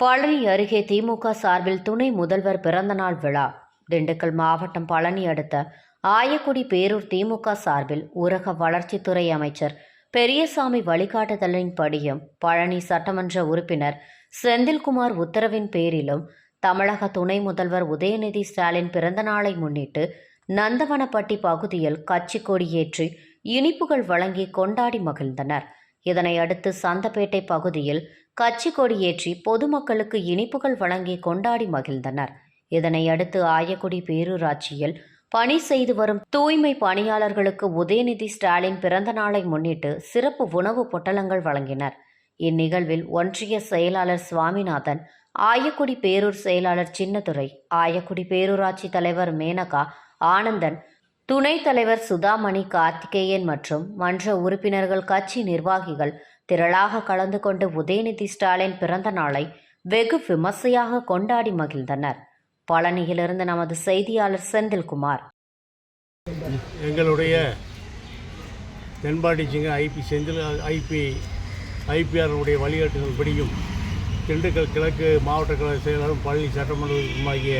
பழனி அருகே திமுக சார்பில் துணை முதல்வர் பிறந்தநாள் விழா. திண்டுக்கல் மாவட்டம் பழனி அடுத்த ஆயக்குடி பேரூர் திமுக சார்பில் ஊரக வளர்ச்சித்துறை அமைச்சர் பெரியசாமி வழிகாட்டுதலின்படியும் பழனி சட்டமன்ற உறுப்பினர் செந்தில்குமார் உத்தரவின் பேரிலும் தமிழக துணை முதல்வர் உதயநிதி ஸ்டாலின் பிறந்தநாளை முன்னிட்டு நந்தவனப்பட்டி பகுதியில் கட்சி கொடியேற்றி இனிப்புகள் வழங்கி கொண்டாடி மகிழ்ந்தனர். இதனையடுத்து சந்தப்பேட்டை பகுதியில் கட்சி கொடியேற்றி பொதுமக்களுக்கு இனிப்புகள் வழங்கி கொண்டாடி மகிழ்ந்தனர். இதனையடுத்து ஆயக்குடி பேரூராட்சியில் பணி செய்து வரும் தூய்மை பணியாளர்களுக்கு உதயநிதி ஸ்டாலின் பிறந்த நாளை முன்னிட்டு சிறப்பு உணவு பொட்டலங்கள் வழங்கினர். இந்நிகழ்வில் ஒன்றிய செயலாளர் சுவாமிநாதன், ஆயக்குடி பேரூர் செயலாளர் சின்னதுரை, ஆயக்குடி பேரூராட்சி தலைவர் மேனகா, ஆனந்தன், துணைத் தலைவர் சுதாமணி, கார்த்திகேயன் மற்றும் மன்ற உறுப்பினர்கள், கட்சி நிர்வாகிகள் திரளாக கலந்து கொண்டு உதயநிதி ஸ்டாலின் பிறந்த நாளை வெகு விமர்சையாக கொண்டாடி மகிழ்ந்தனர். பழனியிலிருந்து நமது செய்தியாளர் செந்தில்குமார். எங்களுடைய தென்பாண்டி சிங்க ஐபிஆருடைய வழிகாட்டுதல்படியும் திண்டுக்கல் கிழக்கு மாவட்ட கழக செயலாளரும் பழனி சட்டமன்றமாகிய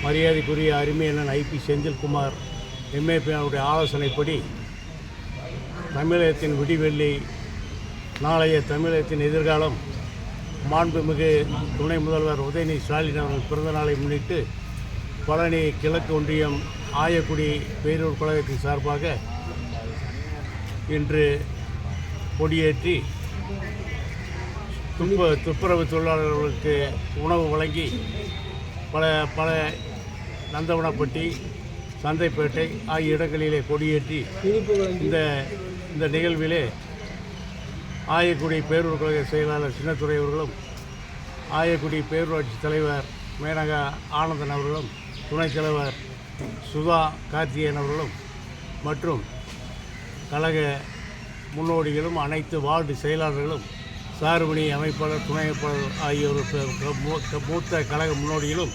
மரியாதைக்குரிய அருமையண்ணன் ஐபி செந்தில்குமார் எம்ஏபிஆருடைய ஆலோசனைப்படி தமிழகத்தின் விடிவெள்ளி, நாளைய தமிழகத்தின் எதிர்காலம், மாண்புமிகு துணை முதல்வர் உதயநிதி ஸ்டாலின் அவர்கள் பிறந்த நாளை முன்னிட்டு பழனி கிழக்கு ஒன்றியம் ஆயக்குடி பேரூர் கழகத்தின் சார்பாக இன்று கொடியேற்றி துப்புரவு தொழிலாளர்களுக்கு உணவு வழங்கி பல நந்தவனப்பட்டி, சந்தைப்பேட்டை ஆகிய இடங்களிலே கொடியேற்றி இந்த நிகழ்விலே ஆயக்குடி பேரூர் கழக செயலாளர் சின்னதுரை அவர்களும், ஆயக்குடி பேரூராட்சி தலைவர் மேனகா ஆனந்தன் அவர்களும், துணைத் தலைவர் சுதா கார்த்திகேயன் அவர்களும் மற்றும் கழக முன்னோடிகளும், அனைத்து வார்டு செயலாளர்களும், சார்பணி அமைப்பாளர், துணை அமைப்பாளர் ஆகியோர் மூத்த கழக முன்னோடிகளும்